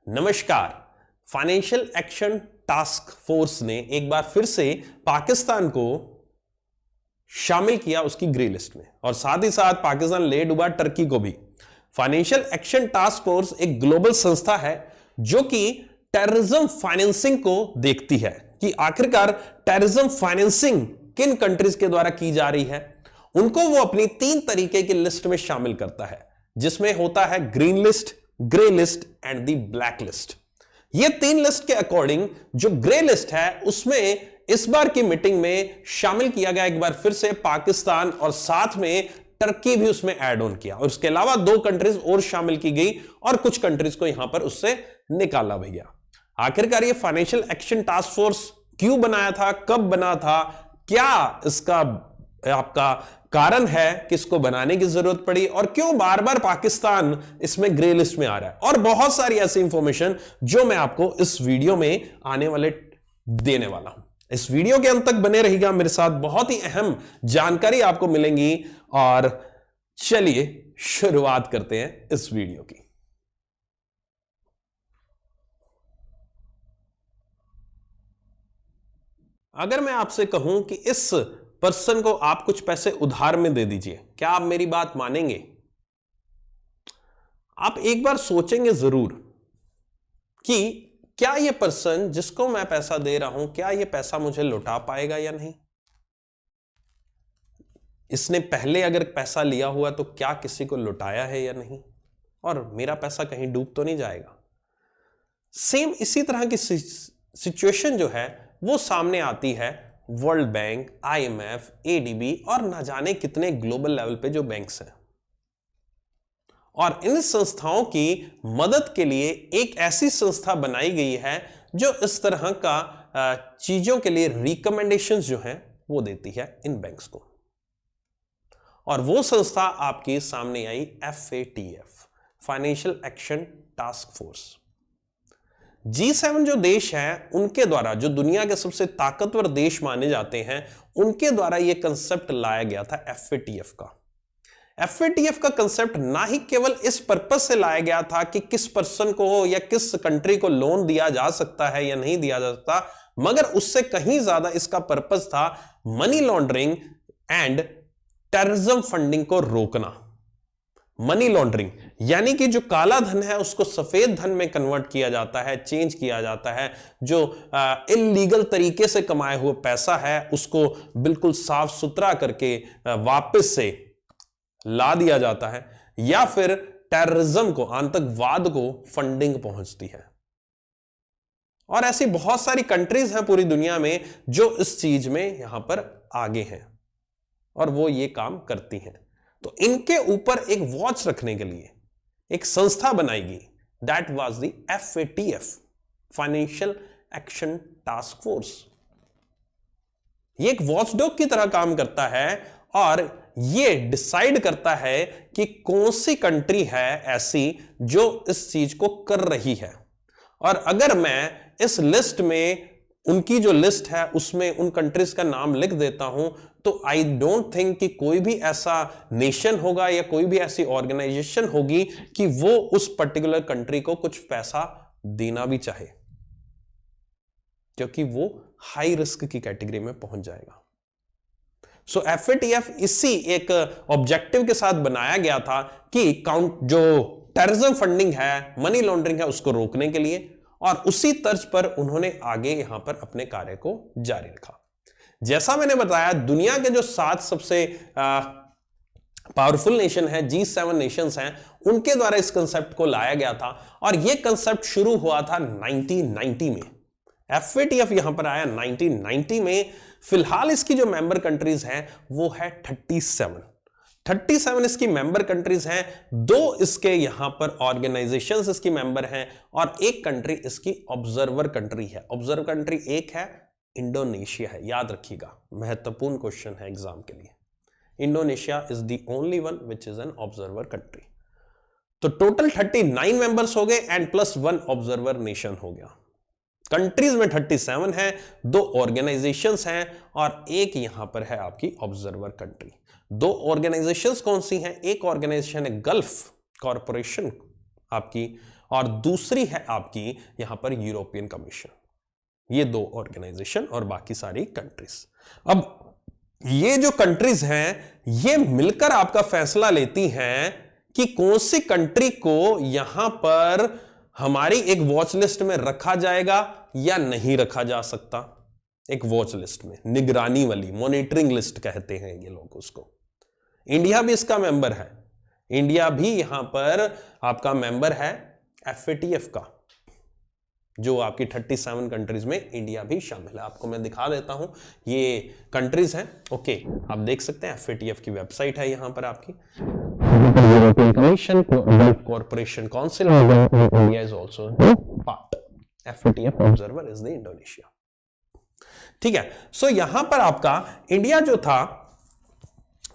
नमस्कार। Financial action task force ने एक बार फिर से पाकिस्तान को शामिल किया उसकी ग्रे लिस्ट में और साथ ही साथ पाकिस्तान ले डूबा टर्की को भी। फाइनेंशियल एक्शन टास्क फोर्स एक ग्लोबल संस्था है जो कि टेररिज्म फाइनेंसिंग को देखती है कि आखिरकार टेररिज्म फाइनेंसिंग किन कंट्रीज के द्वारा की जा रही है। उनको वो अपनी 3 तरीके की लिस्ट में शामिल करता है जिसमें होता है green list, grey list and the black list. ये 3 लिस्ट के अकॉर्डिंग जो ग्रे लिस्ट है उसमें इस बार की मीटिंग में शामिल किया गया एक बार फिर से पाकिस्तान और साथ में टर्की भी उसमें ऐड ऑन किया और उसके अलावा 2 कंट्रीज और शामिल की गई और कुछ कंट्रीज को यहां पर उससे निकाला भी गया। आखिरकार ये फाइनेंशियल एक्शन टास्क फोर्स क्यों बनाया था, कब बना था, क्या इसका आपका कारण है कि इसको बनाने की जरूरत पड़ी और क्यों बार बार पाकिस्तान इसमें ग्रे लिस्ट में आ रहा है, और बहुत सारी ऐसी इंफॉर्मेशन जो मैं आपको इस वीडियो में आने वाले देने वाला हूं। इस वीडियो के अंत तक बने रहिएगा मेरे साथ, बहुत ही अहम जानकारी आपको मिलेंगी। और चलिए शुरुआत करते हैं इस वीडियो की। अगर मैं आपसे कहूं कि इस पर्सन को आप कुछ पैसे उधार में दे दीजिए, क्या आप मेरी बात मानेंगे? आप एक बार सोचेंगे जरूर कि क्या यह पर्सन जिसको मैं पैसा दे रहा हूं, क्या यह पैसा मुझे लौटा पाएगा या नहीं। इसने पहले अगर पैसा लिया हुआ तो क्या किसी को लौटाया है या नहीं, और मेरा पैसा कहीं डूब तो नहीं जाएगा। सेम इसी तरह की सिचुएशन जो है वो सामने आती है वर्ल्ड बैंक, आईएमएफ, एडीबी और ना जाने कितने ग्लोबल लेवल पे जो बैंक्स हैं। और इन संस्थाओं की मदद के लिए एक ऐसी संस्था बनाई गई है जो इस तरह का चीजों के लिए रिकमेंडेशंस जो हैं वो देती है इन बैंक्स को। और वो संस्था आपके सामने आई FATF, financial action task force. G7 जो देश हैं उनके द्वारा, जो दुनिया के सबसे ताकतवर देश माने जाते हैं, उनके द्वारा यह कंसेप्ट लाया गया था FATF का। FATF का कंसेप्ट ना ही केवल इस पर्पस से लाया गया था कि किस पर्सन को या किस कंट्री को लोन दिया जा सकता है या नहीं दिया जा सकता, मगर उससे कहीं ज्यादा इसका पर्पस था money laundering and terrorism funding को रोकना। मनी लॉन्ड्रिंग यानी कि जो काला धन है उसको सफेद धन में कन्वर्ट किया जाता है, चेंज किया जाता है। जो इल्लीगल तरीके से कमाए हुए पैसा है उसको बिल्कुल साफ सुथरा करके वापस से ला दिया जाता है, या फिर टेररिज्म को, आतंकवाद को फंडिंग पहुंचती है। और ऐसी बहुत सारी कंट्रीज हैं पूरी दुनिया में जो इस चीज में यहां पर आगे हैं और वो ये काम करती हैं। तो इनके ऊपर एक वॉच रखने के लिए एक संस्था बनाई गई, that was the FATF, financial action task force. ये एक वॉचडॉग की तरह काम करता है और ये डिसाइड करता है कि कौन सी कंट्री है ऐसी जो इस चीज को कर रही है। और अगर मैं इस लिस्ट में, उनकी जो लिस्ट है उसमें उन कंट्रीज का नाम लिख देता हूं, तो आई डोंट थिंक कि कोई भी ऐसा नेशन होगा या कोई भी ऐसी ऑर्गेनाइजेशन होगी कि वो उस पर्टिकुलर कंट्री को कुछ पैसा देना भी चाहे, क्योंकि वो हाई रिस्क की कैटेगरी में पहुंच जाएगा। सो FATF इसी एक ऑब्जेक्टिव के साथ बनाया गया था कि जो टेररिज्म फंडिंग है, मनी लॉन्ड्रिंग है, उसको रोकने के लिए, और उसी तर्ज पर उन्होंने आगे यहां पर अपने कार्य को जारी रखा। जैसा मैंने बताया, दुनिया के जो 7 सबसे पावरफुल नेशन है, G7 नेशंस हैं, उनके द्वारा इस कंसेप्ट को लाया गया था और यह कंसेप्ट शुरू हुआ था 1990 में। FATF यहां पर आया 1990 में। फिलहाल इसकी जो मेंबर कंट्रीज हैं वो है 37 इसकी मेंबर कंट्रीज हैं। 2 इसके यहां पर ऑर्गेनाइजेशंस इसकी मेंबर हैं और एक कंट्री इसकी ऑब्जर्वर कंट्री है। ऑब्जर्वर कंट्री एक है, इंडोनेशिया है। याद रखिएगा, महत्वपूर्ण क्वेश्चन है एग्जाम के लिए। Indonesia is the only one which is an observer country. तो टोटल 39 मेंबर्स हो गए एंड प्लस 1 ऑब्जर्वर नेशन हो गया। कंट्रीज में 37 है, 2 ऑर्गेनाइजेशंस हैं और एक यहां पर है आपकी ऑब्जर्वर कंट्री। 2 ऑर्गेनाइजेशंस कौन सी हैं? एक ऑर्गेनाइजेशन है गल्फ कॉरपोरेशन आपकी, और दूसरी है आपकी यहां पर यूरोपियन कमीशन। ये दो ऑर्गेनाइजेशन और बाकी सारी कंट्रीज। अब ये जो कंट्रीज हैं ये मिलकर आपका फैसला लेती हैं कि कौन सी कंट्री को यहां पर हमारी एक वॉच लिस्ट में रखा जाएगा या नहीं रखा जा सकता। एक वॉच लिस्ट में, निगरानी वाली, मॉनिटरिंग लिस्ट कहते हैं ये लोग उसको। इंडिया भी इसका मेंबर है, इंडिया भी यहां पर आपका मेंबर है FATF का, जो आपकी 37 कंट्रीज में इंडिया भी शामिल है। आपको मैं दिखा देता हूं ये कंट्रीज हैं। ओके, आप देख सकते हैं FATF की वेबसाइट है यहां पर आपकी। European commission corporation council, India is also part. FATF observer is the Indonesia. ठीक है, सो यहां पर आपका इंडिया जो था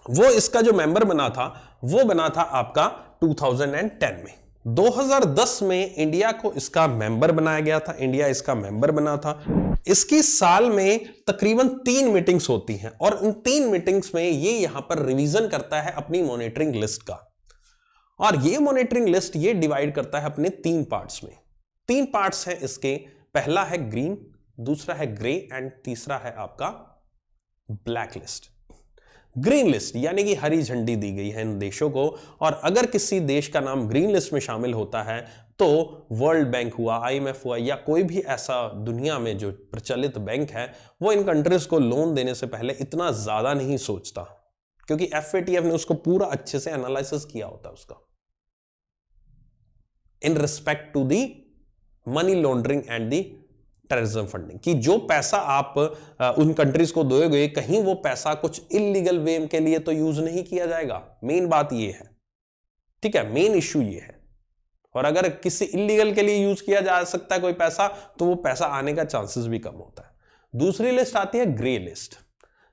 वो इसका जो मेंबर बना था वो बना था आपका 2010 में। 2010 में इंडिया को इसका मेंबर बनाया गया था, इंडिया इसका मेंबर बना था। इसकी साल में तकरीबन 3 मीटिंग्स होती हैं और उन 3 मीटिंग्स में ये यहां पर रिवीजन करता है अपनी मॉनिटरिंग लिस्ट का। और ये मॉनिटरिंग लिस्ट ये डिवाइड करता है अपने 3 पार्ट्स में। 3 पार्ट्स हैं इसके, पहला है ग्रीन, दूसरा है ग्रे एंड तीसरा है आपका ब्लैक लिस्ट। ग्रीन लिस्ट यानी कि हरी झंडी दी गई है इन देशों को, और अगर किसी देश का नाम ग्रीन लिस्ट में शामिल होता है तो वर्ल्ड बैंक हुआ, IMF हुआ, या कोई भी ऐसा दुनिया में जो प्रचलित बैंक है, वो इन कंट्रीज को लोन देने से पहले इतना ज्यादा नहीं सोचता, क्योंकि FATF ने उसको पूरा अच्छे से एनालिसिस किया होता है उसका, in respect to the money laundering and the terrorism funding, कि जो पैसा आप उन कंट्रीज को दोगे कहीं वो पैसा कुछ इलीगल वे के लिए तो यूज नहीं किया जाएगा। मेन बात ये है, ठीक है, मेन इश्यू ये है। और अगर किसी इलीगल के लिए यूज किया जा सकता है कोई पैसा, तो वो पैसा आने का चांसेस भी कम होता है। दूसरी लिस्ट आती है ग्रे लिस्ट।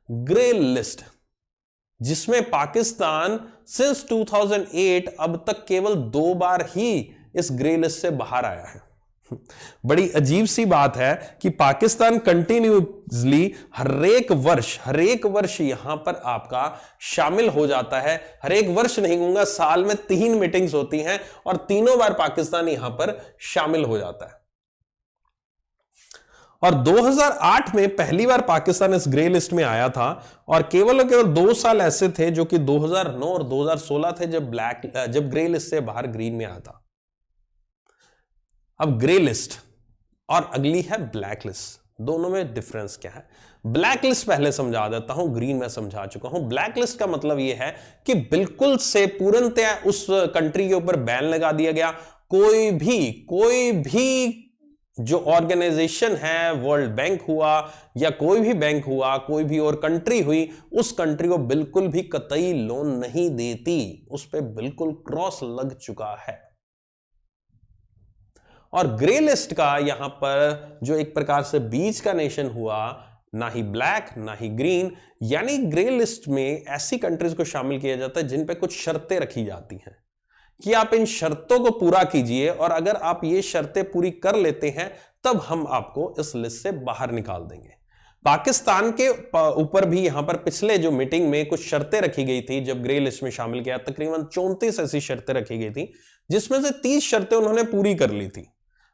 ग्रे लिस्ट जिसमें पाकिस्तान सिंस 2008 अब तक केवल 2 बार ही इस ग्रे लिस्ट से बाहर आया है। बड़ी अजीब सी बात है कि पाकिस्तान कंटिन्यूसली हर एक वर्ष यहां पर आपका शामिल हो जाता है। हर एक वर्ष नहीं कहूंगा, साल में 3 मीटिंग्स होती हैं और तीनों बार पाकिस्तान यहां पर शामिल हो जाता है। और 2008 में पहली बार पाकिस्तान इस ग्रे लिस्ट में आया था, और केवल 2 साल ऐसे थे जो कि 2009 और 2016 थे जब ग्रे लिस्ट से बाहर ग्रीन में आया था। अब ग्रे लिस्ट और अगली है ब्लैक लिस्ट, दोनों में डिफरेंस क्या है? ब्लैक लिस्ट पहले समझा देता हूं, ग्रीन में समझा चुका हूं। ब्लैक लिस्ट का मतलब यह है कि बिल्कुल से पूर्णतया उस कंट्री के ऊपर बैन लगा दिया गया। कोई भी जो ऑर्गेनाइजेशन है, वर्ल्ड बैंक हुआ या कोई भी बैंक हुआ, कोई भी और कंट्री हुई, उस कंट्री को बिल्कुल भी कतई लोन नहीं देती, उस पर बिल्कुल क्रॉस लग चुका है। और ग्रे लिस्ट का यहां पर जो एक प्रकार से बीच का नेशन हुआ, ना ही ब्लैक ना ही ग्रीन, यानी ग्रे लिस्ट में ऐसी कंट्रीज को शामिल किया जाता है जिन पे कुछ शर्तें रखी जाती हैं कि आप इन शर्तों को पूरा कीजिए, और अगर आप ये शर्तें पूरी कर लेते हैं तब हम आपको इस लिस्ट से बाहर निकाल देंगे। पाकिस्तान के ऊपर भी यहां पर पिछले जो मीटिंग में कुछ शर्तें रखी गई थी जब ग्रे लिस्ट में शामिल किया, तकरीबन 34 ऐसी शर्तें रखी गई थी, जिसमें से 30 शर्तें उन्होंने पूरी कर ली थी,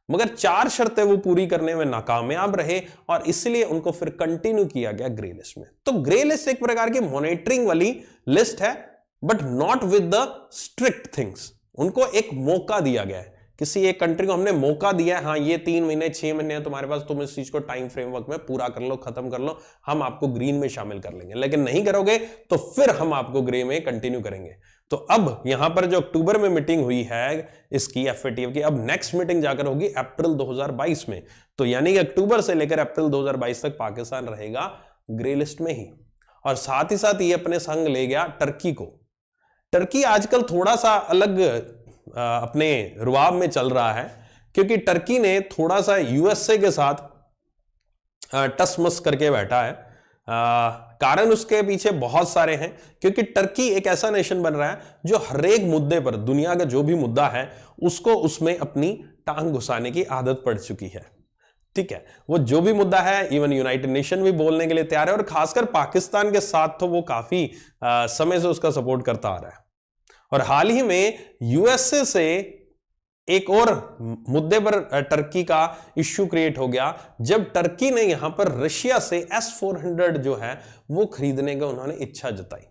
मगर 4 शर्तें वो पूरी करने में नाकामयाब रहे, और इसलिए उनको फिर कंटिन्यू किया गया ग्रे लिस्ट में। तो ग्रे लिस्ट एक प्रकार की मॉनिटरिंग वाली लिस्ट है, but not with the strict things. उनको एक मौका दिया गया है, किसी एक कंट्री को हमने मौका दिया है, हाँ ये 3 महीने 6 महीने है तुम्हारे पास, तुम इस चीज को टाइम फ्रेमवर्क में पूरा कर लो, खत्म कर लो, हम आपको ग्रीन में शामिल कर लेंगे। लेकिन नहीं करोगे तो फिर हम आपको ग्रे में कंटिन्यू करेंगे। तो अब यहां पर जो अक्टूबर में मीटिंग हुई है इसकी FATF की, अब नेक्स्ट मीटिंग जाकर होगी अप्रैल 2022 में। तो यानी कि अक्टूबर से लेकर अप्रैल 2022 तक पाकिस्तान रहेगा ग्रे लिस्ट में ही। और साथ ही साथ ये अपने संग ले गया टर्की को। टर्की आजकल थोड़ा सा अलग अपने रुआब में चल रहा है, क्योंकि टर्की ने थोड़ा सा USA के साथ टसमस करके बैठा है। कारण उसके पीछे बहुत सारे हैं, क्योंकि टर्की एक ऐसा नेशन बन रहा है जो हर एक मुद्दे पर, दुनिया का जो भी मुद्दा है उसको उसमें अपनी टांग घुसाने की आदत पड़ चुकी है। ठीक है, वो जो भी मुद्दा है इवन यूनाइटेड नेशन भी बोलने के लिए तैयार है, और खासकर पाकिस्तान के साथ तो वो काफी समय से उसका सपोर्ट करता आ रहा है। और हाल ही में USA से एक और मुद्दे पर टर्की का इश्यू क्रिएट हो गया जब टर्की ने यहां पर रशिया से S-400 जो है वो खरीदने का उन्होंने इच्छा जताई,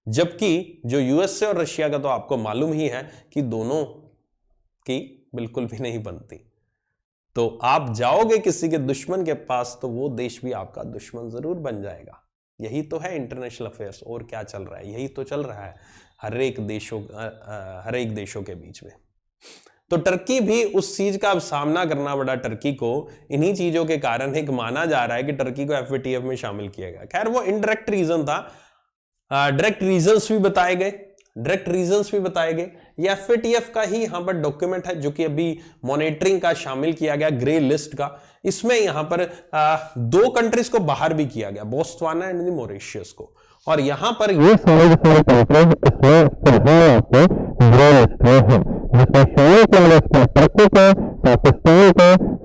जबकि जो यूएसए और रशिया का तो आपको मालूम ही है कि दोनों की बिल्कुल भी नहीं बनती। तो आप जाओगे किसी के दुश्मन के पास तो वो देश भी आपका दुश्मन जरूर बन जाएगा। यही तो है इंटरनेशनल अफेयर्स, और क्या चल रहा है, यही तो चल रहा है हर एक देशों के बीच में। तो टर्की भी उस चीज का अब सामना करना पड़ा टर्की को, इन्हीं चीजों के कारण एक माना जा रहा है कि टर्की को FATF में शामिल किया गया। खैर वो इनडायरेक्ट रीजन था, डायरेक्ट रीजंस भी बताए गए। ये FATF का ही यहां पर डॉक्यूमेंट है जो कि अभी मॉनिटरिंग का शामिल किया गया, ग्रे लिस्ट का। इसमें यहां पर 2 कंट्रीज को बाहर भी किया गया, बोस्टवाना एंड मॉरिशस को, और यहां पर ये सारे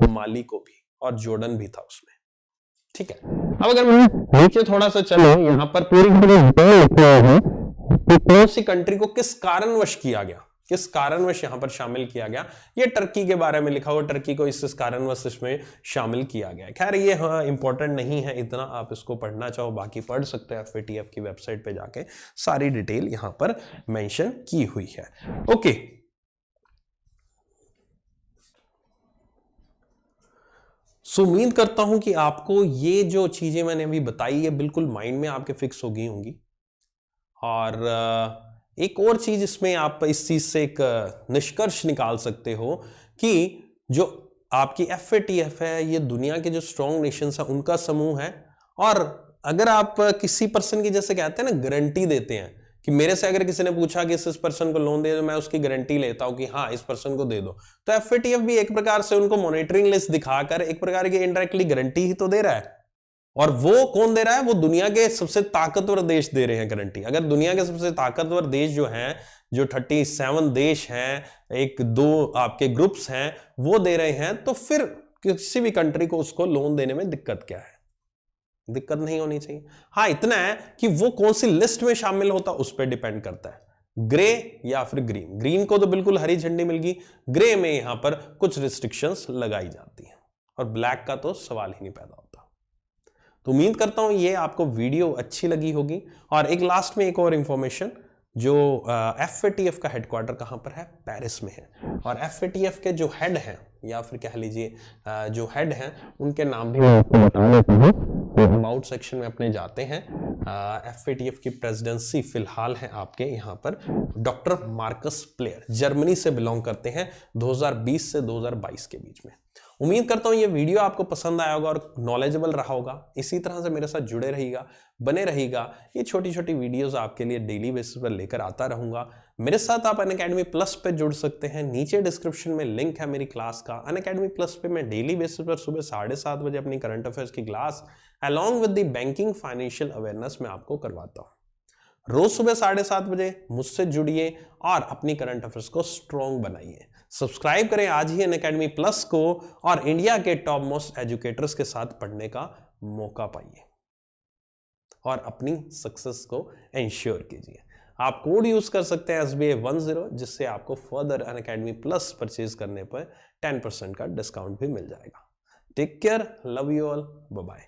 माली को भी, और जॉर्डन भी था उसमें। ठीक है, अब अगर मैं नीचे थोड़ा सा चलो, यहां पर पूरी कौन सी कंट्री को किस कारणवश यहां पर शामिल किया गया, ये टर्की के बारे में लिखा हुआ, टर्की को इस कारणवश इसमें शामिल किया गया। खैर ये इंपॉर्टेंट नहीं है इतना, आप इसको पढ़ना चाहो बाकी पढ़ सकते हैं, FATF की वेबसाइट पे जाके सारी डिटेल यहां पर मेंशन की हुई है। ओके, सो उम्मीद करता हूं कि आपको ये जो चीजें मैंने अभी बताई है बिल्कुल माइंड में आपके फिक्स हो गई होंगी। और एक और चीज इसमें आप इस चीज से एक निष्कर्ष निकाल सकते हो कि जो आपकी FATF है ये दुनिया के जो स्ट्रॉन्ग नेशंस है उनका समूह है, और अगर आप किसी पर्सन की जैसे कहते हैं ना गारंटी देते हैं कि मेरे से अगर किसी ने पूछा कि इस पर्सन को लोन दे दो, मैं उसकी गारंटी लेता हूं कि हाँ इस पर्सन को दे दो, तो FATF भी एक प्रकार से उनको मॉनिटरिंग लिस्ट दिखाकर एक प्रकार की इनडायरेक्टली गारंटी ही तो दे रहा है। और वो कौन दे रहा है? वो दुनिया के सबसे ताकतवर देश दे रहे हैं गारंटी। अगर दुनिया के सबसे ताकतवर देश जो हैं, जो 37 देश हैं, 1-2 आपके ग्रुप्स हैं, वो दे रहे हैं, तो फिर किसी भी कंट्री को उसको लोन देने में दिक्कत क्या है? दिक्कत नहीं होनी चाहिए। हाँ इतना है कि वो कौन सी लिस्ट में शामिल होता उस पर डिपेंड करता है, ग्रे या फिर ग्रीन। ग्रीन को तो बिल्कुल हरी झंडी मिल गई, ग्रे में यहां पर कुछ रिस्ट्रिक्शंस लगाई जाती हैं, और ब्लैक का तो सवाल ही नहीं पैदा होता। तो उम्मीद करता हूं ये आपको वीडियो अच्छी लगी होगी। और एक लास्ट में एक और इंफॉर्मेशन, जो FATF का हेडक्वार्टर कहां पर है? पेरिस में है। और FATF के जो हेड हैं, या फिर कह लीजिए जो हेड हैं, उनके नाम भी मैं आपको बता देता हूं। अबाउट सेक्शन में अपने जाते हैं। FATF की प्रेसिडेंसी फिलहाल है आपके यहाँ पर डॉक्टर मार्कस प्लेयर, जर्मनी से बिलोंग करते हैं, 2020 से 2022 के बीच में। उम्मीद करता हूं ये वीडियो आपको पसंद आया होगा और नॉलेजेबल रहा होगा। इसी तरह से मेरे साथ जुड़े रहिएगा, बने रहिएगा। ये छोटी छोटी वीडियोस आपके लिए डेली बेसिस पर लेकर आता रहूंगा। मेरे साथ आप अनअकैडमी प्लस पे जुड़ सकते हैं, नीचे डिस्क्रिप्शन में लिंक है मेरी क्लास का। अनअकैडमी प्लस पे मैं डेली बेसिस पर सुबह 7:30 बजे अपनी करंट अफेयर्स की class along with the banking financial awareness में आपको करवाता हूं। रोज सुबह 7:30 बजे मुझसे जुड़िए और अपनी करंट अफेयर्स को स्ट्रॉन्ग बनाइए। सब्सक्राइब करें आज ही अनअकैडमी प्लस को और इंडिया के टॉप मोस्ट एजुकेटर्स के साथ पढ़ने का मौका पाइए और अपनी सक्सेस को इंश्योर कीजिए। आप कोड यूज कर सकते हैं SBA10, जिससे आपको फर्दर अनअकैडमी प्लस परचेज करने पर 10% का डिस्काउंट भी मिल जाएगा। Take care, love you all, bye bye.